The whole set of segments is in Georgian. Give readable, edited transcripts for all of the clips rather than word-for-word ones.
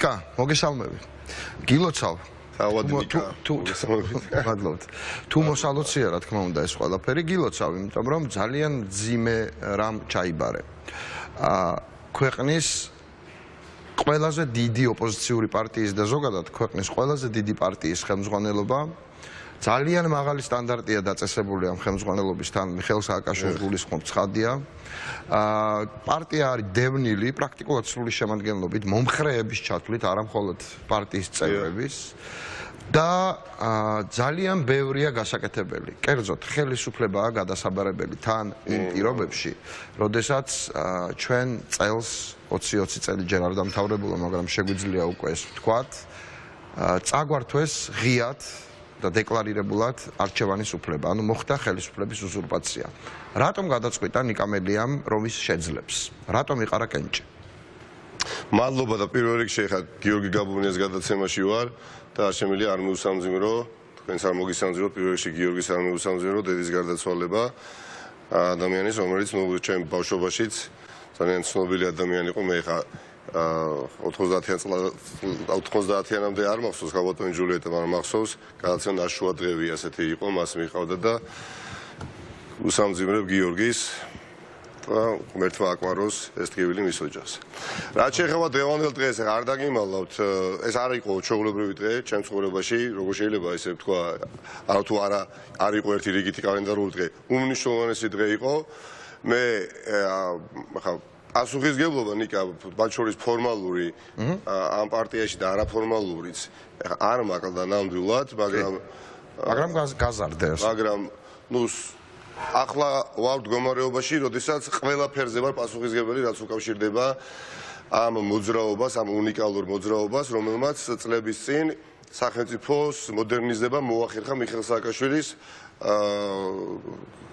მიკა, მოგესალმები. გილოცავ. თუ მოსალოცია რა თქმა უნდა ეს ყველაფერი გილოცავ, იმიტომ რომ ძალიან ძიმე რამ ჩაიბარე. ქვეყნის ყველაზე დიდი ოპოზიციური პარტიის და ზოგადად ქვეყნის ყველაზე დიდი პარტიის ხელმძღვანელობა ძალიან მაღალი სტანდარტია დაწესებული ამ ხელმძღვანელობისთან მიხეილ სააკაშვილის გულისხმობ ცხადია. პარტია არის დევნილი პრაქტიკულად სრული შემადგენლობით მომხრეების ჩათვლით, არა მხოლოდ პარტიის წევრების და ძალიან ბევრია გასაკეთებელი. კერძოდ, ხელისუფლებაა გადასაბარებელი თან იმ პირობებში, როდესაც ჩვენ წელს 20-20 წელი ჯერ არ დამთავრებულა, მაგრამ შეგვიძლია უკვე ეს ვთქვათ, წაგვართვეს ღიად და დეკლარირებულად არჩევანის უფლება, ანუ მოხდა ხელისუფლების უზურპაცია. რატომ გადაწყვიტა ნიკამელიამ რომ ის შეძლებს? რატომ იყარა კენჭი? მადლობა და პირველ რიგში ხა გიორგი გაბუნიას გადაცემაში ვარ და არ შემიძლია არ მიუსამძიმრო, თქვენს არ მოგისამძიმროთ პირველ რიგში გიორგის არ მიუსამძიმრო დედის გარდაცვალება ადამიანის, რომელიც ჩემ ბავშვობაშიც ძალიან ცნობილი ადამიანი იყო, მე ხა 90-იანამდე არ მახსოვს გაბატონი ჯულიეტა, მაგრამ მახსოვს გადაცემა ნაშუა დღევი ასეთი იყო, მას მიყავდა და უსამძიმრებ გიორგის და ღმერთმა აკმაროს ეს ტკივილი მის ოჯახს. რაც შეეხება დღევანდელ დღეს, არ დაგიმალავთ, ეს არ იყო ჩვეულებრივი დღე ჩემ ცხოვრებაში, როგორ შეიძლება ესე ვთქვა, თუ არ იყო ერთი რიგითი კალენდარული დღე, უმნიშვნელოვანესი დღე იყო. მე ხა ასუხისგებლობა ნიკა მათ შორის ფორმალური ამ პარტიაში და არაფორმალურიც არ მაკლდა ნამდვილად, მაგრამ გაზარდეს. მაგრამ ნუ ახლა ვარ მდგომარეობაში, როდესაც ყველაფერზე ვარ პასუხისგებელი, რაც უკავშირდება ამ მოძრაობას, ამ უნიკალურ მოძრაობას, რომელმაც წლების წინ სახელმწიფოს მოდერნიზება მოახერხა მიხეილ სააკაშვილის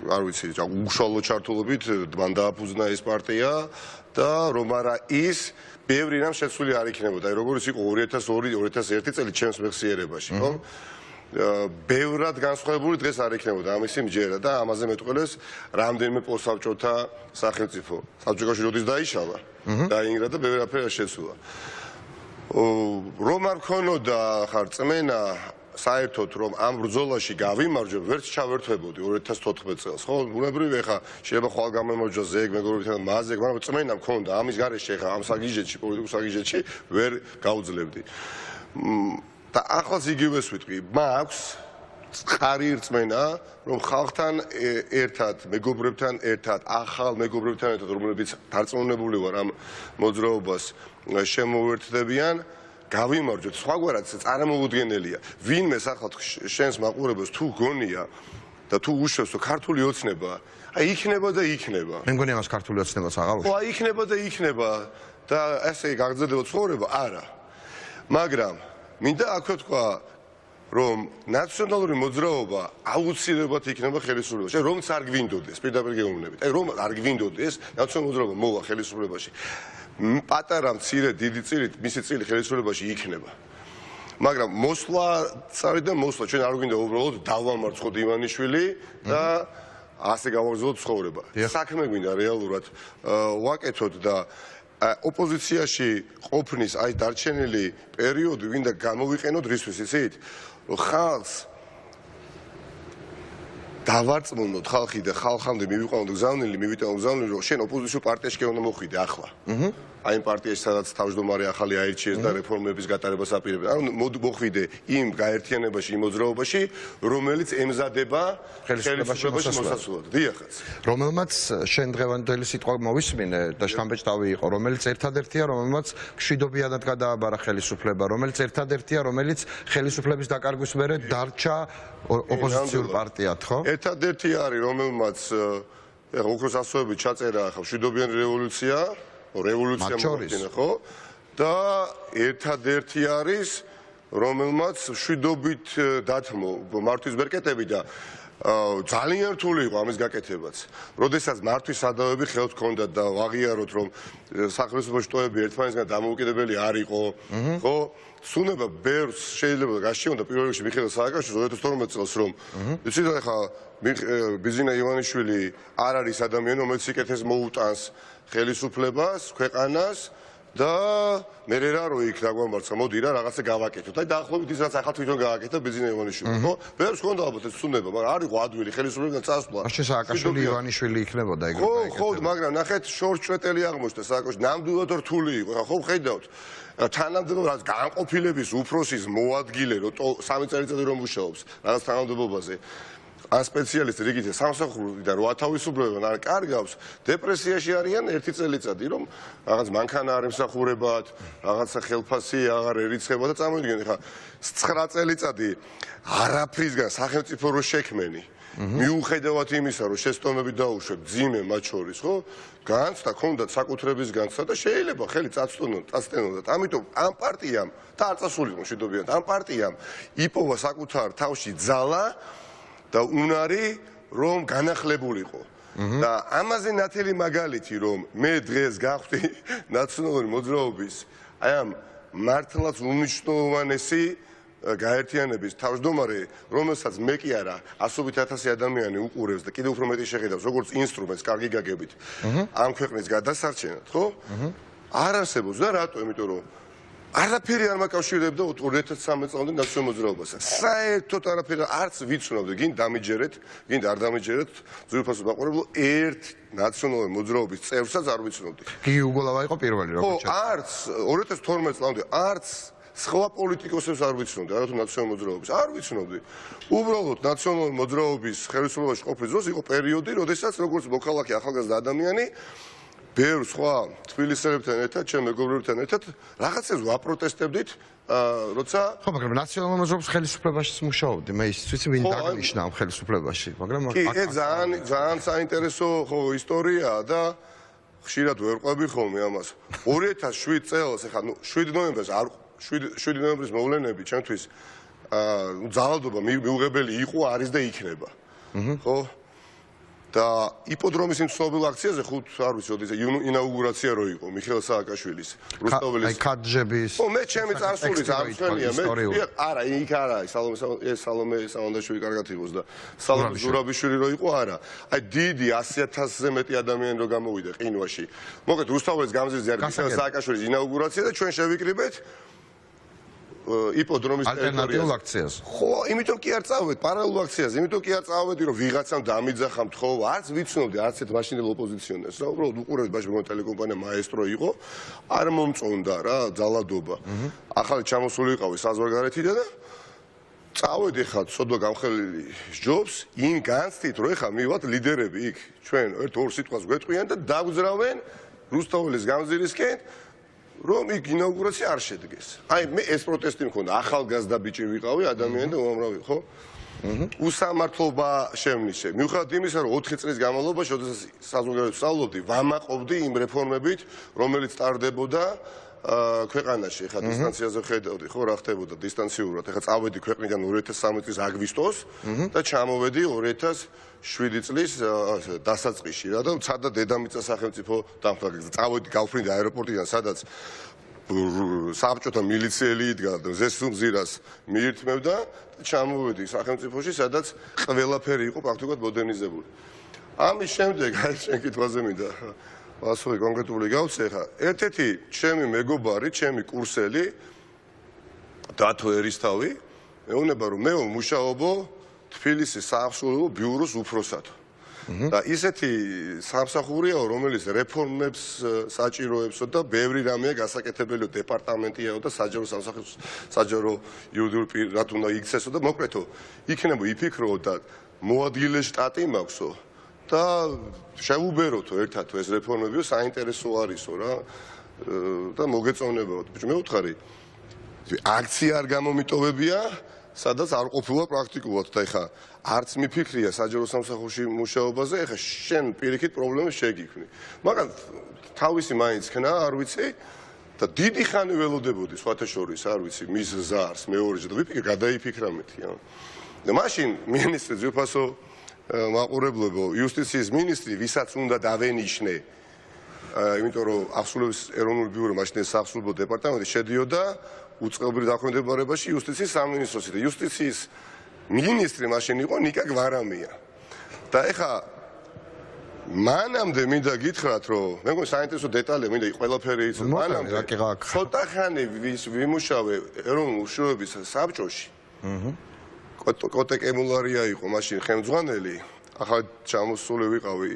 არ ვიცი, უშუალო ჩართულობით მან დააფუძნა ეს პარტია და რომ არა ის ბევრი რამ შეცვლილი არ იქნებოდა. აი როგორც იყო 2002-2001 წელი ჩემს მეხსიერებაში, ხო? ბევრად განსხვავებული დღეს არ იქნებოდა ამისი მჯერა და ამაზე მეტყველეს რამდენიმე პოსტსაბჭოთა სახელმწიფო. საბჭოებში როდის დაიშალა, დაინგრა და ბევრი რაფერი შეცვლა. რომ არ ქონოდა ხარ წმენა საერთოდ რომ ამ ბრძოლაში გავიმარჯვებ, ვერც ჩავერთვებოდი 2014 წელს, ხო? ბუნებრივია ხა შეიძლება ხვალ გამემარჯვოს ზეგ მეგობრებთან მაზეგ, მაგრამ წმენა მქონდა ამის გარეშე ხა ამ საგიჟეთში, პოლიტიკურ საგიჟეთში ვერ გავუძლებდი. და ახლაც იგივეს ვიტყვი, მაქვს წყარი რწმენა, რომ ხალხთან ერთად, მეგობრებთან ერთად, ახალ მეგობრებთან ერთად, რომლებიც დარწმუნებული ვარ ამ მოძრაობას შემოუერთდებიან, გავიმარჯვეთ. სხვაგვარად წარმომუდგენელია. ვინმე ახლა შენს მაყურებელს თუ გონია და თუ უშვებს, რომ ქართული ოცნება, აი იქნება და იქნება. მე მგონია მას ქართული ოცნებაც აღარ ხო, აი იქნება და იქნება და ესე გაგრძელდება ცხოვრება, არა. მაგრამ მინდა აქვე თქვა, რომ ნაციონალური მოძრაობა აუცილებლად იქნება ხელისუფლებაში, რომც არ გვინდოდეს, პირდაპირ გეუბნებით. აი რომ არ გვინდოდეს, ნაციონალური მოძრაობა მოვა ხელისუფლებაში. პატარა მცირე დიდი წილით მისი წილი ხელისუფლებაში იქნება. მაგრამ მოსვლა წავიდა მოსვლა, ჩვენ არ გვინდა უბრალოდ დავამარცხოთ ივანიშვილი და ასე გავაგრძელოთ ცხოვრება. საქმე გვინდა რეალურად ვაკეთოთ და ოპოზიციაში ყოფნის აი დარჩენილი პერიოდი გვინდა გამოვიყენოთ რისთვის, იცით? ხალხს დავარწმუნოთ ხალხი და ხალხამდე მივიყვანოთ გზავნილი, რომ შენ ოპოზიციურ პარტიაში კი უნდა მოხვიდე ახლა. აი იმ პარტიაში, სადაც თავმჯდომარე ახალი აირჩიეს და რეფორმების გატარებას აპირებდა. ანუ მოხვიდე იმ გაერთიანებაში, იმ მოძრაობაში, რომელიც ემზადება ხელისუფლებაში მოსასვლელად. დიახაც. რომელმაც შენ დღევანდელი სიტყვა მოვისმინე და შთამბეჭდავი იყო, რომელიც ერთადერთია, რომელმაც მშვიდობიანად გადააბარა ხელისუფლება, რომელიც ერთადერთია, რომელიც ხელისუფლების დაკარგვის მერე დარჩა ოპოზიციურ პარტიად, ხო? ერთადერთი არის, რომელმაც ეხლა ოქროს ასოებით ჩაწერა ხა მშვიდობიანი რევოლუცია მოახდინა, ხო? და ერთადერთი არის, რომელმაც მშვიდობით დათმო მართვის ბერკეტები და ძალიან რთული იყო ამის გაკეთებაც. როდესაც მართვის სადავები ხელთ ჰქონდათ და ვაღიაროთ, რომ სახელმწიფოში ტოები ერთმანეთისგან დამოუკიდებელი არ იყო, ხო? სუნება ბევრს შეიძლება გაშიონდა პირველ რიგში მიხეილ სააკაშვილს 2012 წელს, რომ იცით ახლა ბიზინა ივანიშვილი არ არის ადამიანი, რომელიც სიკეთეს მოუტანს ხელისუფლებას, ქვეყანას და მე რა რო იქ დაგვამარცხა, მოდი რა რაღაცა გავაკეთოთ. აი დაახლოებით ის რაც ახლა თვითონ გააკეთა ბიზნეს ივანიშვილი, ხო? ვერც ხონდა ალბათ ეს ცუნება, მაგრამ არ იყო ადვილი ხელისუფლებიდან წასვლა. მაშინ სააკაშვილი ივანიშვილი იქნებოდა ეგრე. ხო, მაგრამ ნახეთ შორჩვეტელი აღმოჩნდა სააკაშვილი, ნამდვილად რთული იყო. ხო, ხედავთ. თანამდებობა რაც განყოფილების უფროსის მოადგილე რო 3 წელიწადი რომ მუშაობს რაღაც თანამდებობაზე. ან სპეციალისტი რიგით სამსახურიდან რო ათავისუფლებენ არ კარგავს დეპრესიაში არიან 1 წელიწადი რომ რაღაც მანქანა არ ემსახურებათ რაღაცა ხელფასი აღარ ერიცხება და წამოიდგენ ხა 9 წელიწადი არაფრისგან სახელმწიფო რო შექმენი მიუხედავად იმისა რომ შეცდომები დაუშვებ ძიმე მათ შორის ხო განცდა ქონდათ საკუთრების განცდა და შეიძლება ხელი წაწტენოდათ ამიტომ ამ პარტიამ და არ წასულიყო მშვიდობიანად ამ პარტიამ იპოვა საკუთარ თავში ძალა და უნარი რომ განახლებულიყო და ამაზე ნათელი მაგალითი რომ მე დღეს გავხდი ნაციონალური მოძრაობის აი ამ მართლაც უნიშნულოვანესი გაერთიანების თავმჯდომარე რომელსაც მე კი არა ასობით ათასი ადამიანი უყურებს და კიდევ უფრო მეტი შეხედავს როგორც ინსტრუმენტს კარგი გაგებით ამ ქვეყნის გადასარჩენად ხო არ არსებობს და რატო იმიტომ რომ არაფერი არ მაკავშირებდა 2013 წლამდე ნაციონალურ მოძრაობას. საერთოდ არაფერი არც ვიცნობდი, გინ დამიჯერეთ, გინ არ დამიჯერეთ, ძვირფასო მაყურებლო ერთ ნაციონალური მოძრაობის წევრსაც არ ვიცნობდი. გიგი უგოლავა იყო პირველი ხო, არც 2012 წლამდე არც სხვა პოლიტიკოსებს არ ვიცნობდი, არათუ ნაციონალური მოძრაობის, არ ვიცნობდი. უბრალოდ ნაციონალური მოძრაობის ხელისუფლებაში ყოფნის დროს იყო პერიოდი, როდესაც როგორც მოქალაქე ახალგაზრდა ადამიანი ბევრ სხვა თბილისელებთან ერთად, ჩემ მეგობრებთან ერთად რაღაცებს ვაპროტესტებდით, როცა ხო, მაგრამ ნაციონალურ მოძრაობის ხელისუფლებაშიც მუშაობდი. მე ის ვიცი ვინ დაგნიშნა ამ ხელისუფლებაში, მაგრამ კი, ძალიან საინტერესო ხო ისტორიაა და ხშირად ვერ ყვები ხოლმე ამას. 2007 წელს, ეხლა 7 ნოემბერს 7 ნოემბრის მოვლენები ჩემთვის ძალადობა მიუღებელი იყო, არის და იქნება. ხო? და იპოდრომის იმ ცნობილ აქციაზე 5 არ ვიცი, ოდესაც ინაუგურაცია რო იყო მიხეილ სააკაშვილის რუსთაველის აი ქადჯების ხო მე ჩემი წარსულიც არ მშვენია მე არა იქ არა სალომე სამონდაშვილი კარგად იყოს და სალომე ზურაბიშვილი რო იყო არა აი დიდი 100,000-ზე მეტი ადამიანი რო გამოვიდა ყინვაში მოგეთ რუსთაველის გამზირზე არის მიხეილ სააკაშვილის ინაუგურაცია და ჩვენ შევიკრიბეთ იპოდრომის ალტერნატიულ აქციას. ხო, იმიტომ კი არ წავედ პარალელურ აქციაზე, იმიტომ კი არ წავედი რომ ვიღაცამ დამიძახამთ ხო, არც ვიცნობდი, არც ერთ მაშინდელ ოპოზიციონერს, რა, უბრალოდ უყურებთ ბაჟი ტელეკომპანია მაესტრო იყო, არ მომწონდა რა, ძალადობა. ახალი ჩამოსული იყავი საზღვარგარეთიდან და წავედი ხა ცოდვა გამხელილი ჯობს, იმ განცდით რომ ეხა მივად ლიდერები იქ, ჩვენ ერთ-ორ სიტყვას გვეტყვიან და დაგძრავენ რუსთაველის გამზირისკენ რომ იქ ინაუგურაცია არ შედგეს. აი მე ეს პროტესტი მქონდა, ახალგაზრდა ბიჭი ვიყავი, ადამიანი და უამრავი, ხო? უსამართლობა შემნიჭე. მიუხედავად იმისა, რომ 4 წლის განმავლობაში, როდესაც საზოგადოებას ვსწავლობდი, ვამაყობდი იმ რეფორმებით, რომელიც ტარდებოდა ქვეყანაში. ხა დისტანციაზე ხედავდი, ხო, რა ხდებოდა დისტანციურად. ხა წავედი ქვეყნიდან 2013 წლის აგვისტოს და ჩამოვედი 2007 წლის დასაწყისში რა და ცადა დედამიწა სახელმწიფო დამხმარე. წავედი გავფრინდი აეროპორტიდან, სადაც საბჭოთა მილიციელი იდგა და ზესუმზირას მიირთმევდა და ჩამოვედი სახელმწიფოში, სადაც ყველაფერი იყო პრაქტიკულად მოდერნიზებული. ამის შემდეგ აი შენ კითხვაზე მინდა ასოი კონკრეტული გავცე ხა ერთ-ერთი ჩემი მეგობარი, ჩემი კურსელი დათო ერისთავი მეუბნება რომ მე მუშაობო თბილისის საავსულო ბიუროს უფროსად და ისეთი სამსახურიაო რომელიც რეფორმებს საჭიროებსო და ბევრი რამეა გასაკეთებელი დეპარტამენტიაო და საჯარო სამსახურის საჯარო იურიდიული პირად უნდა იქცესო და მოკლედო იქნება იფიქრო და მოადგილე შტატი მაქვსო და შევუბეროთო ერთად ეს რეფორმებიო საინტერესო არისო რა და მოგეწონებათ. ბიჭო მე ვუთხარი აქცია არ გამომიტოვებია, სადაც არ ყოფილა პრაქტიკულად და ეხა არც მიფიქრია საჯარო სამსახურში მუშაობაზე, ეხა შენ პირიქით პრობლემებს შეგიქმნი. მაგრამ თავისი მაინც ქნა, არ ვიცი და დიდი ხანი ველოდებოდი სხვათა შორის, არ ვიცი, მის ზარს მეორეჯერ და ვიფიქრე გადაიფიქრა მეთი. და მაშინ მინისტრი ძვირფასო მაყურებლებო, იუსტიციის მინისტრი, ვისაც უნდა დავენიშნე, იმიტომ რომ აღსრულების ეროვნული ბიურო მაშინ საავსულო დეპარტამენტი შედიოდა უწყებური დაქვემდებარებაში იუსტიციის სამინისტროსი და იუსტიციის მინისტრი მაშინ იყო ნიკა გვარამია. და ეხა მანამდე მინდა გითხრათ, რომ მე მგონი საინტერესო დეტალი მინდა ყველაფერი იცოდე. მანამდე ცოტა ხანი ვიმუშავე ეროვნულ უშუალოების საბჭოში. კოტე კემულარია იყო მაშინ ხელმძღვანელი. ახლა ჩამოსული ვიყავი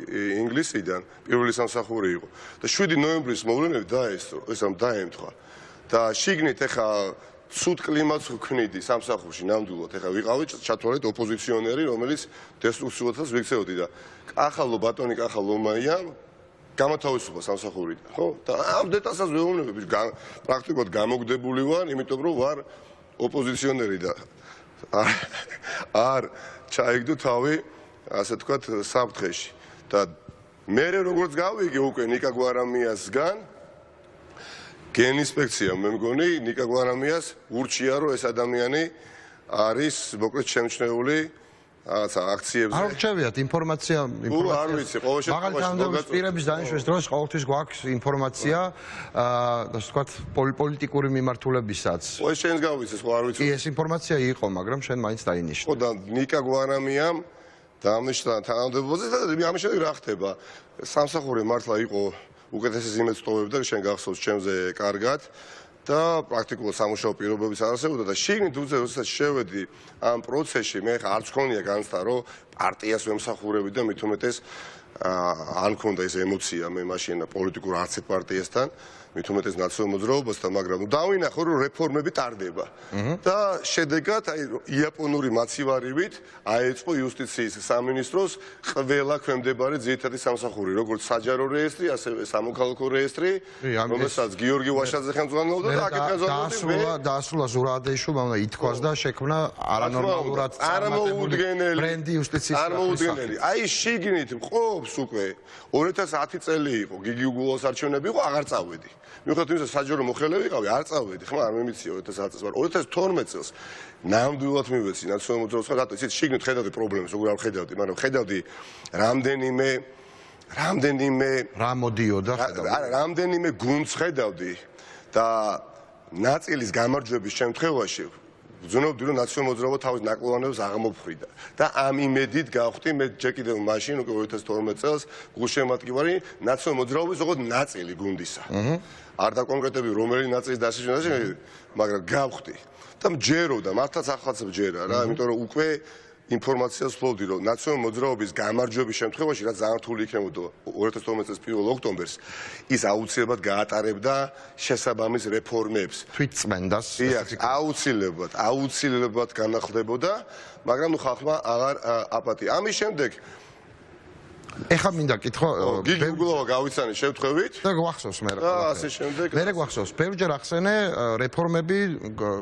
ინგლისიდან, პირველი სამსახური იყო. და 7 ნოემბრის მოვლენები დაემთხვა. და შიგნით ეხა ცუდ კლიმატს ვქნიდი სამსახურში ნამდვილად. ეხა ვიყავი ჩათვალეთ ოპოზიციონერი, რომელიც დესტრუქციულადაც ვიქცეოდი და კახალო ბატონი კახალო მაია გამოთავისუფლა სამსახურიდან, ხო? და ამ დეტალსაც ვეუბნები, პრაქტიკულად გამოგდებული ვარ, იმიტომ რომ ვარ ოპოზიციონერი და არ ჩაიგდო თავი, ასე თქვათ, საფრთხეში. და მე როგორც გავიგე უკვე ნიკა გვარამიასგან გენინსპექცია მე მგონი ნიკა გვარამიას ურჩია რომ ეს ადამიანი არის მოკლედ შემჩნეული რაღაცა აქციებზე. არ რჩევიათ ინფორმაცია არ ვიცი, ყოველ შემთხვევაში პირების დანიშვნის დროს ყოველთვის გვაქვს ინფორმაცია ასე ვთქვათ პოლიტიკური მიმართულებისაც. ეს შენს გავიცი, ხო არ ვიცი. კი, ეს ინფორმაცია იყო, მაგრამ შენ მაინც დაინიშნე. ხო და ნიკა გვარამიამ დაამნიშნა თანამდებობაზე და ამის შემდეგ რა ხდება? სამსახური მართლა იყო უკეთესეს იმედს ტოვებდა, შენ გახსოვს ჩემზე კარგად და პრაქტიკულად სამუშაო პირობებიც არ არსებობდა და შიგნით როდესაც შევედი ამ პროცესში, მე ხა არც მქონია განცდა, რომ პარტიას ვემსახურები და მით უმეტეს არ მქონდა ეს ემოცია მე მაშინ პოლიტიკურ არც ერთ პარტიასთან, მით უმეტეს ნაციონალურ მოძრაობასთან, მაგრამ დავინახო რომ რეფორმები ტარდება. და შედეგად აი იაპონური მაცივარივით აეწყო იუსტიციის სამინისტროს ყველა ქვემდებარე ძირითადი სამსახური, როგორც საჯარო რეესტრი, ასევე სამოქალაქო რეესტრი, რომელსაც გიორგი ვაშაძე ხელმძღვანელობდა და აქეთ ხელმძღვანელობდა დაასრულა ზურაბადეიშვილმა უნდა ითქვას და შექმნა არანორმალურად წარმოუდგენელი ბრენდი იუსტიციის წარმოუდგენელი. აი შიგნით მყოფს უკვე 2010 წელი იყო, გიგი უგულოს არჩევნები იყო, აღარ წავედი. მიუხედავად იმისა, საჯარო მოხელე ვიყავი, არ წავედი, ხმა არ მიმიცია 2010 წელს, 2012 წელს ნამდვილად მივეცი ნაციონალურ მოძრაობას, რატო იცით, შიგნით ხედავდი პრობლემებს, როგორ არ ხედავდი, მაგრამ ხედავდი რამდენიმე რა მოდიოდა ხედავდი. არა, რამდენიმე გუნდს ხედავდი და ნაწილის გამარჯვების შემთხვევაში ვძნობდი რომ ნაციონალურ მოძრაობა თავის ნაკლოვანებს აღმოფხვრიდა და ამ იმედით გავხდი მე ჯერ კიდევ მაშინ უკვე 2012 წელს გულშემატკივარი ნაციონალურ მოძრაობის როგორც ნაწილი გუნდისა. არ დაკონკრეტები რომელი ნაწილის დასაშვებად, მაგრამ გავხდი და მჯეროდა, მართლაც ახლაც მჯერა რა, იმიტომ რომ უკვე ინფორმაციას ვფლობდი რომ ნაციონალურ მოძრაობის გამარჯვების შემთხვევაში რაც ძალიან რთული იქნებოდა 2012 წლის 1 ოქტომბერს ის აუცილებლად გაატარებდა შესაბამის რეფორმებს თვითწმენდას აუცილებლად განახლებოდა მაგრამ ნუ ხალხმა აღარ აპატია ამის შემდეგ ეხლა მინდა კითხო გიგი უგულოვა გავიცანი შევთხოვით და გვახსოვს მე და ასე შემდეგ მე გვახსოვს ბევრჯერ ახსენე რეფორმები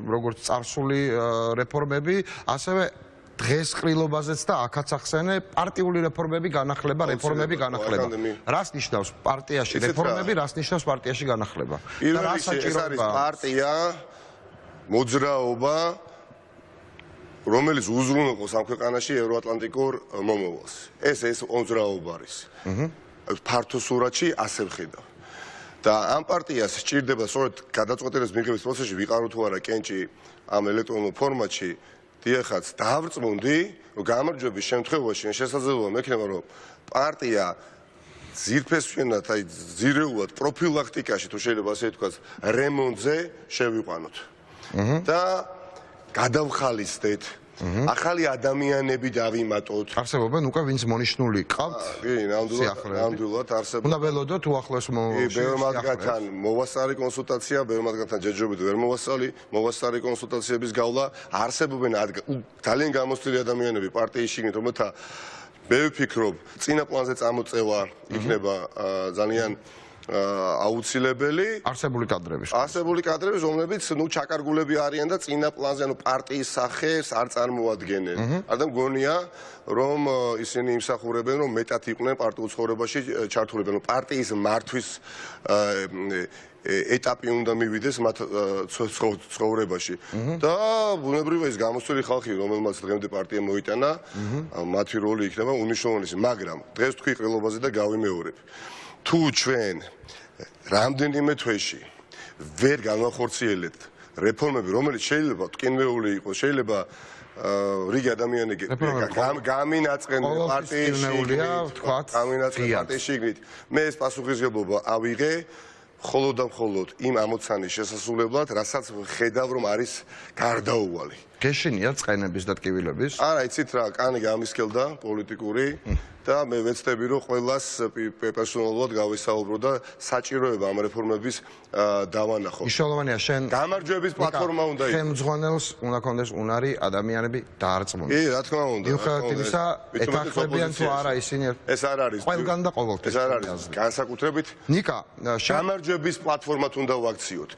როგორც წარსული რეფორმები ასევე დღეს ყრილობაზეც და აქაც ახსენე პარტიული რეფორმები განახლება რას ნიშნავს პარტიაში რეფორმები რას ნიშნავს პარტიაში განახლება და რა საჭიროა პარტია მოძრაობა რომელიც უზრუნველყოფს ამ ქვეყანაში ევროატლანტიკურ მომავალს ეს მოძრაობა არის ფართო სურათში ასე ვხედავ და ამ პარტიას სჭირდება სწორედ გადაწყვეტილების მიღების პროცესში ვიყარო თუ არა კენჭი ამ ელექტრონულ ფორმატში დიახაც დავრწმუნდი რომ გამარჯვების შემთხვევაში შესაძლებლობა მექნება რომ პარტია ძირფესვენად აი ძირეულად პროფილაქტიკაში თუ შეიძლება ასე ვთქვათ რემონტზე შევიყვანოთ და გადავხალისდეთ ახალი ადამიანები დავიმატოთ არსებობენ უკვე ვინც მონიშნული ყავთ კი ნამდვილად არსებობს უნდა ველოდოთ უახლოეს ბევრ მათგანთან მოვასწარი კონსულტაცია ბევრ მათგანთან ჯერჯერობით ვერ მოვასწარი კონსულტაციების გავლა არსებობენ ძალიან გამოცდილი ადამიანები პარტიის შიგნით რომელთა მე ვფიქრობ წინა პლანზე წამოწევა იქნება ძალიან აუცილებელი არსებული კადრების რომლებიც ნუ ჩაკარგულები არიან და წინა პლანზე ანუ პარტიის სახეს არ წარმოადგენენ და მგონია რომ ისინი იმსახურებენ რომ მეტად იყვნენ პარტიულ ცხოვრებაში ჩართულები ანუ პარტიის მართვის ეტაპი უნდა მივიდეს მათ ცხოვრებაში და ბუნებრივია ის გამოსწორი ხალხი რომელმაც დღემდე პარტია მოიტანა მათი როლი იქნება უნიშნულოვანესი მაგრამ დღეს თქვი ყრილობაზე და გავიმეორებ თუ ჩვენ რამდენიმე თვეში ვერ განვახორციელებთ რეფორმები, რომელიც შეიძლება ტკინვეული იყოს, შეიძლება რიგი ადამიანები გამინაწყენენ პარტიაში, მე ეს პასუხისმგებლობა ავიღე მხოლოდ და მხოლოდ იმ ამოცანის შესასრულებლად, რასაც ხედავ, რომ არის გარდაუვალი. გეშინია წყენების და ტკივილების? არა, იცით რა, კანი გამისკელდა პოლიტიკური და მე ვეცდები, რომ ყველას პერსონალურად გავისაუბრო და საჭიროება ამ რეფორმების დავანახო. მნიშვნელოვანია შენ გამარჯვების პლატფორმა უნდა იყოს. ხელმძღვანელს უნდა კონდეს უნარი ადამიანები დაარწმუნოს. კი, რა თქმა უნდა. მიუხედავად იმისა, ეთანხმებიან თუ არა ისინი ეს არ არის. ყველგან და ყოველთვის. ეს არ არის განსაკუთრებით ნიკა, გამარჯვების პლატფორმად უნდა ვაქციოთ.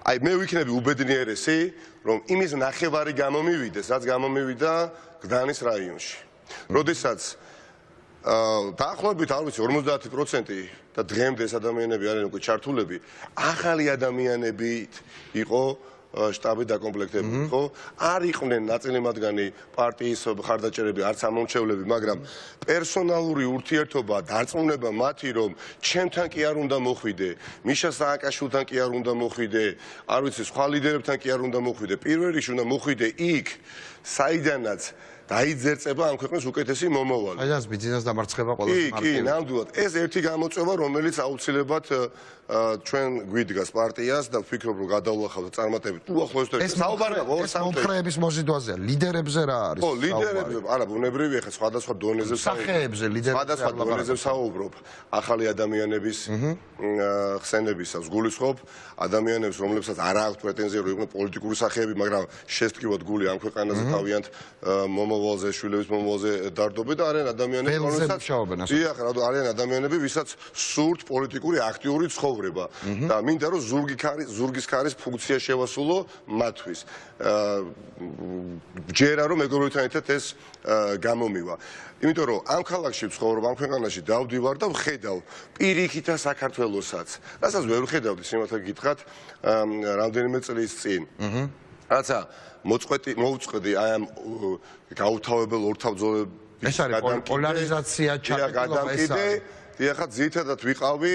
აი მე ვიქნები უბედნიერესი, რომ იმის ნახევარი გამომივიდეს, რაც გამომივიდა გდანის რაიონში. როდესაც დაახლოებით არ ვიცი 50% და დღემდე ეს ადამიანები არიან უკვე ჩართულები, ახალი ადამიანებით იყო შტაბი დაკომპლექტებული, ხო? არ იყვნენ ნაწილი მათგანი პარტიის მხარდაჭერები, არც ამომრჩევლები, მაგრამ პერსონალური ურთიერთობა, დარწმუნება მათი, რომ ჩემთან კი არ უნდა მოხვიდე, მიშა სააკაშვილთან კი არ უნდა მოხვიდე, არ ვიცი, სხვა ლიდერებთან კი არ უნდა მოხვიდე, პირველ რიგში უნდა მოხვიდე იქ, საიდანაც დაიძერწება ამ ქვეყნის უკეთესი მომავალი. აი ეს ბიზნეს დამარცხება ყველაზე კი, ნამდვილად. ეს ერთი გამოწვევა, რომელიც აუცილებლად ჩვენ გვიდგას პარტიას და ვფიქრობ, რომ გადავლახავთ წარმატებით. უახლოეს ეს მომხრეების მოზიდვაზეა, ლიდერებზე რა არის? ხო, ლიდერები, არა, ბუნებრივია, ხა სხვადასხვა დონეზე სახეებზე ლიდერები სხვადასხვა დონეზე ვსაუბრობ. ახალი ადამიანების ხსენებისას გულისხმობ ადამიანებს, რომლებსაც არ აქვთ პრეტენზია, რომ იყვნენ პოლიტიკური სახეები, მაგრამ შესტკივად გული ამ ქვეყანაზე თავიანთ მომავალზე, შვილების მომავალზე დარდობენ და არიან ადამიანები, რომელსაც დიახ, არიან ადამიანები, ვისაც სურთ პოლიტიკური აქტიური ცხოვრება და მინდა რომ ზურგის ქარის ფუნქცია შევასრულო მათთვის. ჯერა რომ მეგობრებთან ერთად ეს გამომივა. იმიტომ რომ ამ ქალაქში ვცხოვრობ, ამ ქვეყანაში დავდივარ და ვხედავ პირიქითა საქართველოსაც. რასაც ვერ ვხედავდი, სიმართლე გითხრათ, რამდენიმე წლის წინ. რაცა მოვწყვეტი აი ამ გაუთავებელ ორთავბრძოლების ეს არის პოლარიზაცია, ჩაკეტილობა ეს არის. დიახ, ძირითადად ვიყავი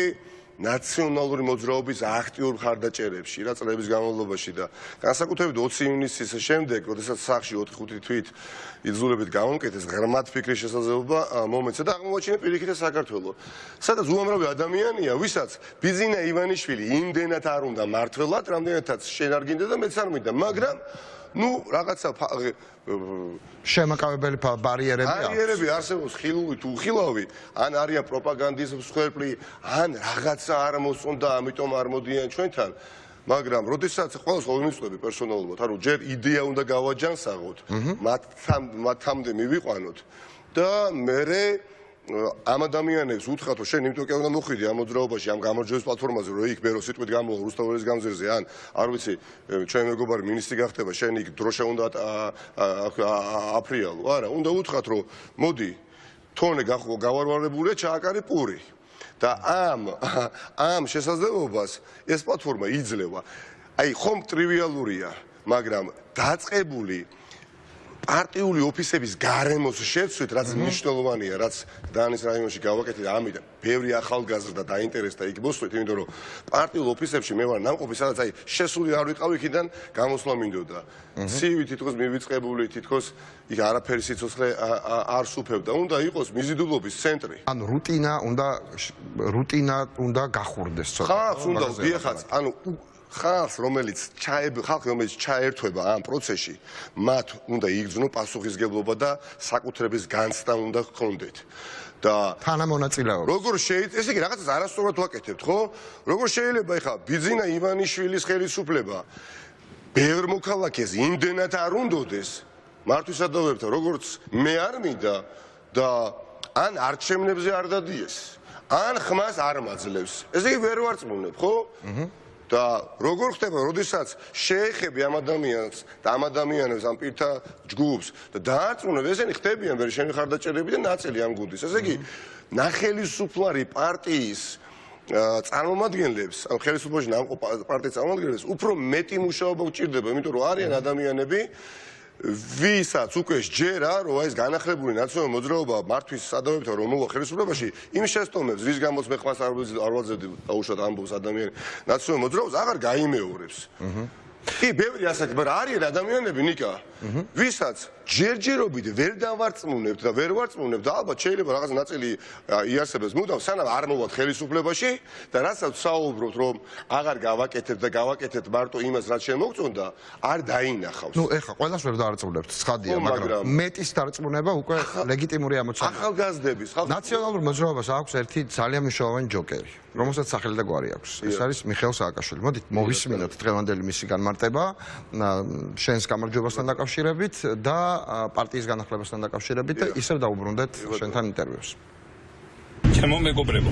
ნაციონალური მოძრაობის აქტიურ მხარდაჭერებში რა წლების განმავლობაში და განსაკუთრებით 20 ივნისის შემდეგ, როდესაც სახში 4-5 თვით იძულებით გავამკეთეს ღრმად ფიქრის შესაძლებლობა მომეცა და აღმოაჩინე პირიქითა საქართველო. სადაც უამრავი ადამიანია, ვისაც ბიზინა ივანიშვილი იმდენად არ უნდა მართლად, რამდენადაც შენ არ გინდა და მეც არ მინდა, მაგრამ ნუ რაღაცა შემაკავებელი ბარიერები აქვს. ბარიერები არსებობს ხილული თუ უხილავი, ან არიან პროპაგანდის მსხვერპლი, ან რაღაცა არ მოსწონდა, ამიტომ არ მოდიან ჩვენთან. მაგრამ როდესაც ყველას ვიმიწვევი პერსონალურად, ანუ ჯერ იდეა უნდა გავაჯანსაღოთ, მათამდე მივიყვანოთ და მე ამ ადამიანებს უთხრათ, რომ შენ იმიტომ კი უნდა მოხვიდე ამ მოძრაობაში, ამ გამარჯვების პლატფორმაზე, რომ იქ ბერო სიტყვით გამოვა რუსთაველის გამზირზე, ან არ ვიცი, ჩვენ მეგობარი მინისტრი გახდება, შენ იქ დროშა უნდა აფრიალო. არა, უნდა უთხრათ, რომ მოდი, თონე გავარვარებულია, ჩააკარი პური. და ამ შესაძლებლობას ეს პლატფორმა იძლევა. აი, ხომ ტრივიალურია, მაგრამ დაწყებული პარტიული ოფისების გარემოს შეცვლით, რაც მნიშვნელოვანია, რაც დანის რაიონში გავაკეთეთ, ამიტომ ბევრი ახალგაზრდა დაინტერესდა იქ მოსვლით, იმიტომ რომ პარტიულ ოფისებში მე ვარ ნამყოფი, სადაც აი შესული არ ვიყავი იქიდან გამოსვლა მინდოდა. ცივი თითქოს მივიწყებული, თითქოს იქ არაფერი სიცოცხლე არ სუფევდა. უნდა იყოს მიზიდულობის ცენტრი. ანუ რუტინა უნდა გახურდეს ცოტა. ხალხს უნდა დიახაც, ანუ ხალხს, რომელიც ჩაერთვება ამ პროცესში, მათ უნდა იგრძნო პასუხისგებლობა და საკუთრების განცდა უნდა ჰქონდეთ. და თანამონაწილეობა. როგორ შეიძლება, ესე იგი რაღაცას არასწორად ვაკეთებთ, ხო? როგორ შეიძლება ეხლა ბიზინა ივანიშვილის ხელისუფლება ბევრ მოქალაქეს იმდენად არ უნდოდეს მართვისადავებთან, როგორც მე არ მინდა და ან არჩევნებზე არ დადიეს, ან ხმას არ მაძლევს. ესე იგი ვერ ვარწმუნებ, ხო? და როგორ ხდება, როდესაც შეეხები ამ ადამიანს და ამ ადამიანებს ამ პირთა ჯგუფს და დაარწმუნებ, ესენი ხდებიან ვერ შენი ხარდაჭერები და ნაწილი ამ გუნდის. ესე იგი, ნახელისუფლარი პარტიის წარმომადგენლებს, ან ხელისუფლებაში ნამყოფ პარტიის წარმომადგენლებს უფრო მეტი მუშაობა უჭირდება, იმიტომ რომ არიან ადამიანები, ვისაც უკვე სჯერა, რომ ეს განახლებული ნაციონალური მოძრაობა მართვის სადავებთან რომ მოვა ხელისუფლებაში, იმ შესტომებს, რის გამოც მე ხმას არ ვაძლევდი, დაუშვათ ამბობს ადამიანი ნაციონალურ მოძრაობას აღარ გაიმეორებს. კი, ბევრი ასეთი, მაგრამ არიან ადამიანები, ნიკა, ვისაც ჯერჯერობით ვერ დავარწმუნებთ და ვერ ვარწმუნებთ და ალბათ შეიძლება რაღაც ნაწილი იარსებებს მუდამ სანამ არ მოვად ხელისუფლებაში და რასაც საუბრობთ რომ აღარ გავაკეთებთ მარტო იმას რაც შემოგწონდა არ დაინახავს. ნუ ეხლა ყველას ვერ დაარწმუნებთ, ცხადია, მაგრამ მეტის დარწმუნება უკვე ლეგიტიმური ამოცანაა. ახალგაზრდების ნაციონალურ მოძრაობას აქვს ერთი ძალიან მნიშვნელოვანი ჯოკერი, რომელსაც სახელი და გვარი აქვს. ეს არის მიხეილ სააკაშვილი. მოდით მოვისმინოთ დღევანდელი მისი განმარტება შენს გამარჯვებასთან დაკავშირებით და პარტიის განახლებასთან დაკავშირებით და ისევ დაუბრუნდეთ შენთან ინტერვიუს. ჩემო მეგობრებო,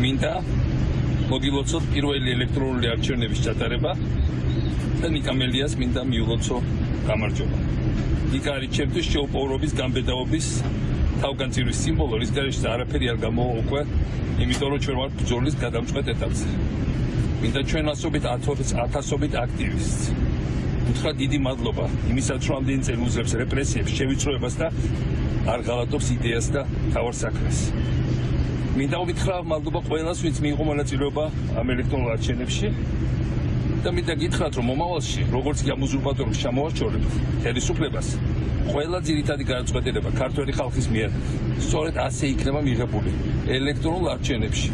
მინდა მოგილოცოთ პირველი ელექტრონული არჩევნების ჩატარება და ნიკამელიას მინდა მიულოცო გამარჯვება. იქ არის ჩემთვის შეუპოვრობის გამბედაობის თავგანწირვის სიმბოლო, რის გარეშე არაფერი არ გამოვა უკვე, იმიტომ რომ ჩვენ ვართ ბრძოლის გადამწყვეტ ეტაპზე. მინდა ჩვენ ასობით ათასობით აქტივისტს უთხრა დიდი მადლობა იმისაც რომ ამდენი წელი უძლებს რეპრესიებს, შევიწროებას და არ ღალატობს იდეას და თავარ საქმეს. მინდა უთხრა მადლობა ყველას, ვინც მიიღო მონაწილეობა ამ ელექტრონულ არჩევნებში და მინდა გითხრათ, რომ მომავალში, როგორც კი ამ უზურპატორებს ჩამოვარჩევთ ხელისუფლებას, ყველა ძირითადი გადაწყვეტილება ქართველი ხალხის მიერ სწორედ ასე იქნება მიღებული ელექტრონულ არჩევნებში.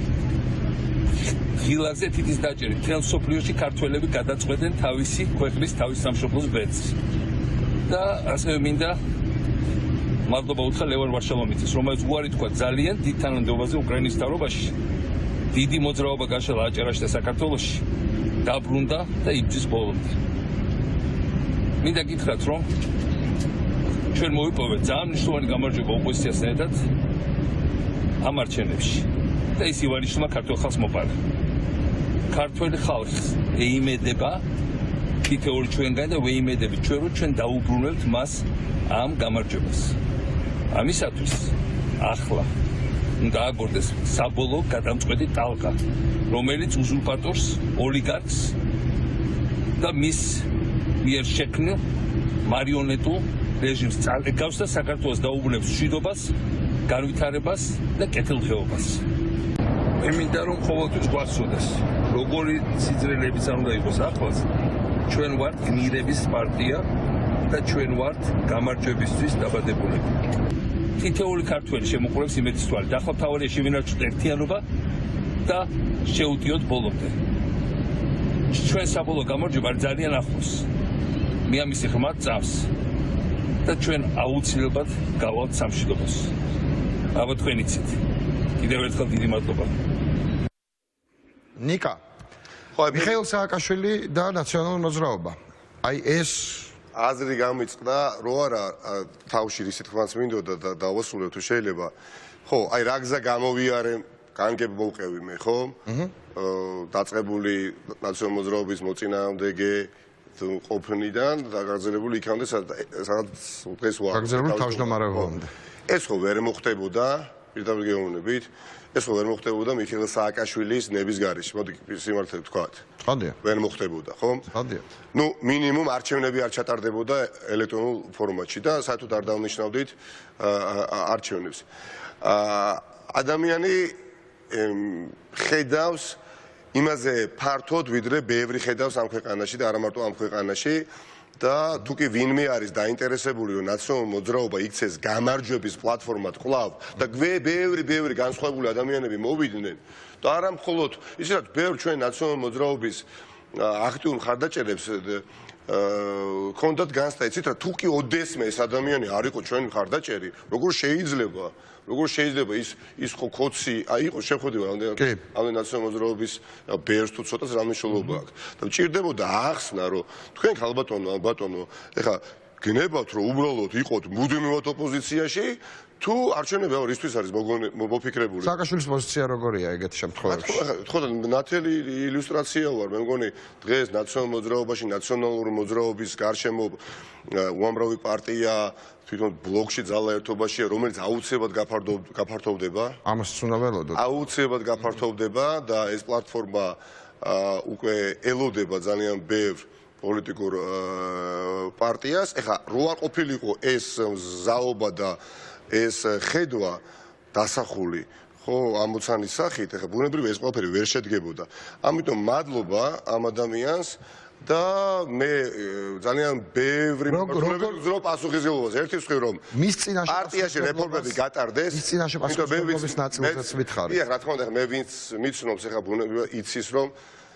ღილაკზე თითის დაჭერით მთელ მსოფლიოში ქართველები გადაწყვეტენ თავისი ქვეყნის, თავის სამშობლოს ბედს. და ასევე მინდა მადლობა უთხრა ლევან ვარშალომიძეს, რომელიც უარი თქვა ძალიან დიდ თანამდებობაზე უკრაინის მთავრობაში. დიდი მოძრაობა გაშალა აჭარაში და საქართველოში, დაბრუნდა და იბრძვის ბოლომდე. მინდა გითხრათ, რომ ჩვენ მოვიპოვეთ ძალიან მნიშვნელოვანი გამარჯვება ოპოზიციასთან ერთად ამ არჩევნებში და ის ივანიშვილმა ქართულ ხალხს მოპარა. ქართველი ხალხს ეიმედება თითოეული ჩვენგან და ვეიმედებით ჩვენ რომ ჩვენ დაუბრუნებთ მას ამ გამარჯვებას. ამისათვის ახლა უნდა აგორდეს საბოლოო გადამწყვეტი ტალღა, რომელიც უზურპატორს, ოლიგარქს და მის მიერ შექმნილ მარიონეტულ რეჟიმს წარგავს და საქართველოს დაუბრუნებს მშვიდობას, განვითარებას და კეთილდღეობას. მე მინდა რომ ყოველთვის გვახსოვდეს, როგორი სიძლიერებიც არ უნდა იყოს ახლაც, ჩვენ ვართ გმირების პარტია და ჩვენ ვართ გამარჯვებისთვის დაბადებულები. თითოეული ქართველი შემოყურებს იმედის თვალით. ახლა მთავარია შევინარჩუნოთ ერთიანობა და შევუტიოთ ბოლომდე. ჩვენ საბოლოო გამარჯვება ძალიან ახლოს. მე ამის ღრმად წავს და ჩვენ აუცილებლად გავალთ სამშვიდობოს. აბა თქვენ იცით. კიდევ ერთხელ დიდი მადლობა. ნიკა, მიხეილ სააკაშვილი და ნაციონალური მოძრაობა. აი ეს აზრი გამიწყდა, რო არა თავში ისეთ თქმაც მინდოდა და დავასრულებ თუ შეიძლება. ხო, აი რა გზა გამოვიარე, განგებ მოვყევი მე, ხო? დაწყებული ნაციონალური მოძრაობის მოწინააღმდეგე ყოფნიდან და გაგრძელებული იქამდე სადაც დღეს ვარ. გაგრძელებული თავმჯდომარეობამდე. ეს ხო ვერ მოხდებოდა, პირდაპირ გეუბნებით, ეს ხო ვერ მოხდებოდა მიხეილ სააკაშვილის ნების გარეშე. მოდი სიმართლე ვთქვათ. ხანდია. ვერ მოხდებოდა, ხო? ხანდია. ნუ მინიმუმ არჩევნები არ ჩატარდებოდა ელექტრონულ ფორმატში და საერთოდ არ დავნიშნავდით არჩევნებს. ადამიანი ხედავს იმაზე ფართოდ, ვიდრე ბევრი ხედავს ამ ქვეყანაში და არა მარტო ამ ქვეყანაში და თუ კი ვინმე არის დაინტერესებული, რომ ნაციონალური მოძრაობა იქცეს გამარჯვების პლატფორმად კვლავ და ბევრი განსხვავებული ადამიანები მოვიდნენ და არა მხოლოდ ისედაც ბევრ ჩვენ ნაციონალური მოძრაობის აქტიურ მხარდაჭერებს ქონდათ განცდა, იცით რა, თუ კი ოდესმე ეს ადამიანი არ იყო ჩვენი მხარდაჭერი, როგორ შეიძლება ის ხო კოცი იყო შეხვედრა ამდენ ნაციონალური მოძრაობის ბერს თუ ცოტას რა მნიშვნელობა აქვს და მჭირდებოდა ახსნა რომ თქვენ ხალბატონო ეხა გნებავთ რომ უბრალოდ იყოთ მუდმივად ოპოზიციაში თუ არჩევნები რისთვის არის მოფიქრებული სააკაშვილის პოზიცია როგორია ეგეთ შემთხვევებში ხო და ნათელი ილუსტრაცია ვარ მე მგონი დღეს ნაციონალურ მოძრაობაში ნაციონალური მოძრაობის გარშემო უამრავი პარტია თვითონ ბლოკში ძალა ერთობაშია რომელიც აუცილებლად გაფართოვდება ამას უნდა ველოდოთ აუცილებლად გაფართოვდება და ეს პლატფორმა უკვე ელოდება ძალიან ბევრ პოლიტიკურ პარტიას ეხლა რო არ ყოფილიყო ეს ზაობა და ეს ხედვა დასახული ხო ამოცანის სახით ეხლა ბუნებრივია ეს ყველაფერი ვერ შედგებოდა ამიტომ მადლობა ამ ადამიანს და მე ძალიან ბევრი მოგზაურები ვზრუნავ პასუხისმგებლობას. ერთი ვსხვი რომ მის წინაშე პარტიაში რეფორმები გატარდეს. მის წინაშე პასუხისმგებლობის ნაწილსაც ვითხარი. დიახ, რა თქმა უნდა, მე ვინც მიცნობს ახლა ბუნება იცის რომ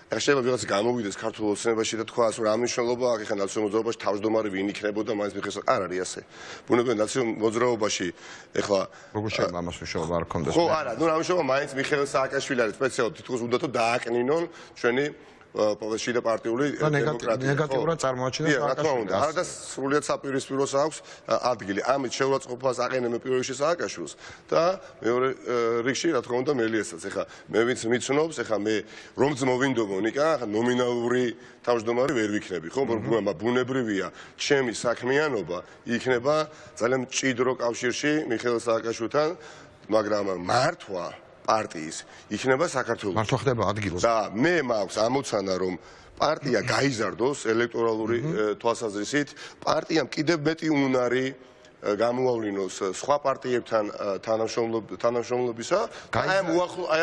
ახლა შეიძლება ვიღაც გამოვიდეს ქართულ ოცნებაში და თქვას რომ რა მნიშვნელობა აქვს ახლა ნაციონალურ მოძრაობაში თავმჯდომარე ვინ იქნებოდა მაინც მიხეს არ არის ასე. ბუნებრივია ნაციონალურ მოძრაობაში ახლა როგორ შეიძლება ამას მნიშვნელობა არ ქონდეს? ხო, არა, ნუ რა მნიშვნელობა მაინც მიხეილ სააკაშვილი არის სპეციალურად თითქოს უნდა თუ დააკნინონ ჩვენი შიდა პარტიული დემოკრატია. ნეგატიურად წარმოაჩინოს სააკაშვილს. არა და სრულიად საპირისპიროს აქვს ადგილი. ამით შეურაცხყოფას აყენებენ პირველ რიგში სააკაშვილს და მეორე რიგში რა თქმა უნდა მელიასაც. ეხლა მე ვინც მიცნობს, ეხლა მე რომც მოვინდობო ნიკა, ახლა ნომინალური თავმჯდომარე ვერ ვიქნები, ხო? ბუნებრივია, ჩემი საქმიანობა იქნება ძალიან მჭიდრო კავშირში მიხეილ სააკაშვილთან, მაგრამ მართვა პარტიის იქნება საქართველოს. მართლა ხდება ადგილას. და მე მაქვს ამოცანა რომ პარტია გაიზარდოს ელექტორალური თვალსაზრისით, პარტიამ კიდევ მეტი უნარი გამოავლინოს სხვა პარტიებთან თანამშრომლობისა. აი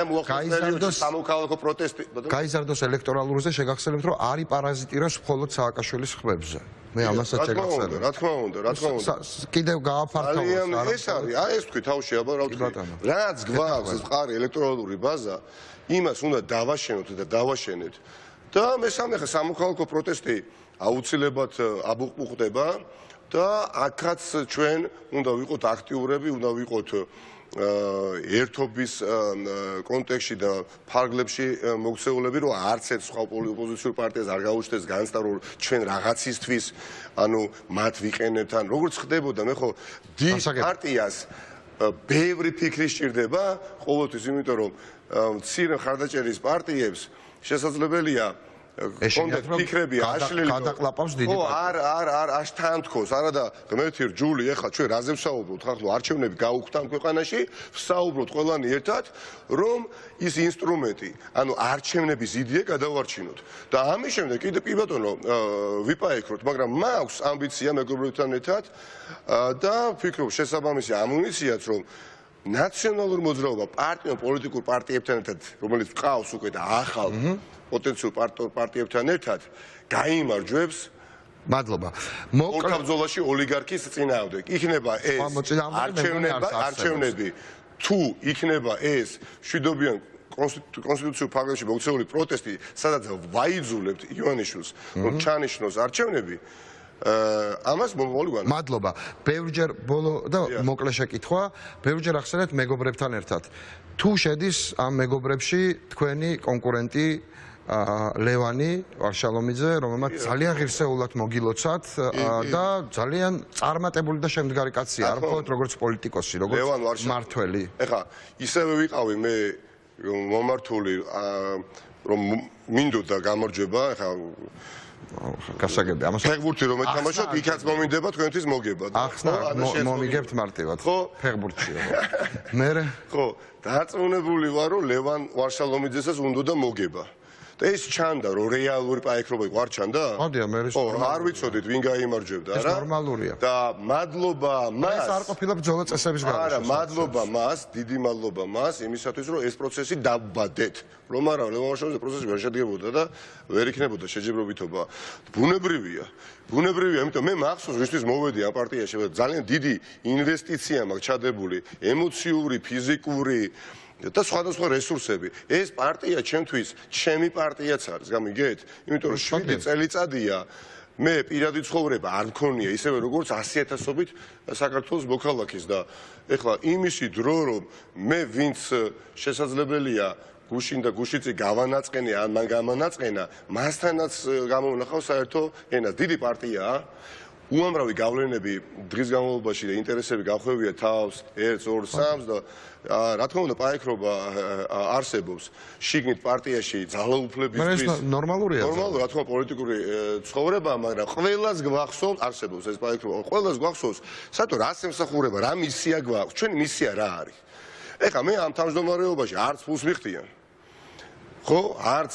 ამ უახლოეს სამოქალაქო პროტესტი. გაიზარდოს ელექტორალურზე შეგახსენებთ რომ არის პარაზიტიროს მხოლოდ სააკაშვილის ხმებზე. მე ამასაც შეგახსენებ. რა თქმა უნდა. კიდევ გააფართოვოს ეს არის, აი ეს თქვი თავში აბა რა ვთქვი. რაც გვაქვს ეს მყარი ელექტორალური ბაზა, იმას უნდა დავაშენოთ და დავაშენეთ. და მესამე ხა სამოქალაქო პროტესტი აუცილებლად აბუყყდება და აქაც ჩვენ უნდა ვიყოთ აქტიურები, უნდა ვიყოთ ერთობის კონტექსტში და ფარგლებში მოქცეულები, რომ არც ერთ სხვა ოპოზიციურ პარტიას არ გაუჩნდეს განცდა, რომ ჩვენ რაღაცისთვის, ანუ მათ ვიყენებთ, ან როგორც ხდებოდა, მე ხო დიდ პარტიას ბევრი ფიქრი სჭირდება, ყოველთვის, იმიტომ რომ მცირე მხარდაჭერის პარტიებს შესაძლებელია კონდეთ ფიქრები აშლილი გადაყლაპავს დიდი არ თან თქოს არა და ღმერთი რჯული ეხლა ჩვენ რაზე ვსაუბრობთ ხახლა არჩევნები გაუქმდა ქვეყანაში ვსაუბრობთ ყველანი ერთად რომ ის ინსტრუმენტი ანუ არჩევნების იდეა გადავარჩინოთ და ამის შემდეგ კიდე კი ბატონო ვიპაექროთ მაგრამ მაქვს ამბიცია მეგობრებთან ერთად და ვფიქრობ შესაბამისი ამუნიციაც რომ ნაციონალურ მოძრაობა პარტიულ პოლიტიკურ პარტიებთან ერთად რომელიც ყავს უკვე და ახალ პოტენციურ პარტიებთან ერთად გაიმარჯვებს მადლობა ორთაბრძოლაში ოლიგარქის წინააღმდეგ იქნება ეს არჩევნები თუ იქნება ეს მშვიდობიან კონსტიტუციურ ფარგლებში მოქცეული პროტესტი სადაც ვაიძულებთ ივანიშვილს რომ ჩანიშნოს არჩევნები ამას მომოვლიგან მადლობა ბევრჯერ ბოლო და მოკლე შეკითხვა ბევრჯერ ახსენეთ მეგობრებთან ერთად თუ შედის ამ მეგობრებში თქვენი კონკურენტი ლევანი ვარშალომიძე რომელმაც ძალიან ღირსეულად მოგილოცათ და ძალიან წარმატებული და შემდგარი კაცია არ მხოლოდ როგორც პოლიტიკოსი როგორც მართველი ეხა ისევე ვიყავი მე მომართული რომ მინდოდა გამარჯვება ეხა გასაგები ამას ფეხბურთი რომ ეთამაშოთ იქაც მომინდება თქვენთვის მოგება ახსნა მომიგებთ მარტივად ფეხბურთში მე ხო დარწმუნებული ვარ რომ ლევან ვარშალომიძესაც უნდა და მოგება და ეს ჩანდა რომ რეალური პაექრობა იყო არ ჩანდა? მოდია მე ის არ ვიცოდით ვინ გაიმარჯვებდა რა? ეს ნორმალურია. და მადლობა მას. ეს არ ყოფილა ბრძოლა წესების გარეშე. არა, მადლობა მას, დიდი მადლობა მას იმისათვის რომ ეს პროცესი დავბადეთ. რომ არა, ლევან პროცესი ვერ შედგებოდა და ვერ იქნებოდა შეჯიბრობითობა. ბუნებრივია. ბუნებრივია, იმიტომ მე მახსოვს რისთვის მოვედი ამ პარტიაში ძალიან დიდი ინვესტიცია მაქვს ჩადებული, ემოციური, ფიზიკური და სხვადასხვა რესურსები. ეს პარტია ჩემთვის ჩემი პარტიაც არის, გამიგეთ? იმიტომ რომ 7 წელიწადია მე პირადი ცხოვრება არ მქონია ისევე როგორც 100,000-ობით საქართველოს მოქალაქის და ეხლა იმისი დრო რომ მე ვინც შესაძლებელია გუშინ და გუშიცი გავანაწყენი ან მან გამანაწყენა მასთანაც გამოვნახავ საერთო ენას დიდი პარტიაა უამრავი გავლენები დღის განმავლობაში და ინტერესები გახვევია თავს 1, 2, 3 და რა თქმა უნდა პაექრობა არსებობს შიგნით პარტიაში ძალაუფლებისთვის ნორმალურია ნორმალურია რა თქმა პოლიტიკური ცხოვრება მაგრამ ყველას გვახსოვს არსებობს ეს პაექრობა ყველას გვახსოვს საერთოდ რას ემსახურება რა მისია გვაქვს ჩვენი მისია რა არის ეხლა მე ამ თავმჯდომარეობაში არც ფულს მიხდიან ხო არც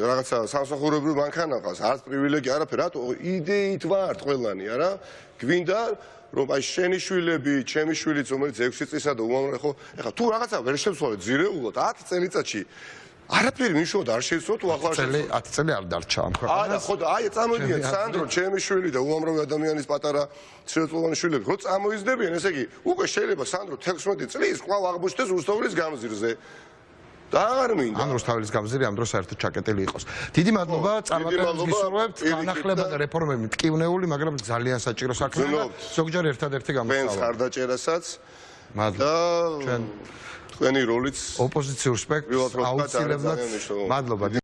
რაღაცა სამსახურებრივ მანქანაყავს არც პრივილეგია არაფერი რატო იდეით ვართ ყველანი არა გვინდა რომ აი შენი შვილები ჩემი შვილიც რომელიც 6 წლისა და უამრავი ხო ეხლა თუ რაღაცა ვერ შევცვალეთ ძირეულად 10 წელიწადში არაფერი ნიშნავდა არ შეიცვალა თუ ახლა 10 წელი არ დარჩა ამ არა ქვეყანას. ხო და აი წამოდიან სანდრო ჩემი შვილი და უამრავი ადამიანის პატარა 13-წლოვანი შვილები ხო წამოიზრდებიან ესე იგი უკვე შეიძლება სანდრო 16 წლის კვლავ აღბუჩდეს რუსთაველის გამზირზე და აღარ მინდა ან რუსთაველის გამზირი ამ დროს საერთოდ ჩაკეტილი იყოს. დიდი მადლობა, წარმატებებს გისურვებთ, განახლება და რეფორმები მტკივნეული, მაგრამ ძალიან საჭირო საქმეა და ზოგჯერ ერთადერთი ფენს გამოსავალ. ხარდაჭერასაც მადლობა. და თქვენი როლიც ოპოზიციურ სპექტრს აუცილებლად მადლობა.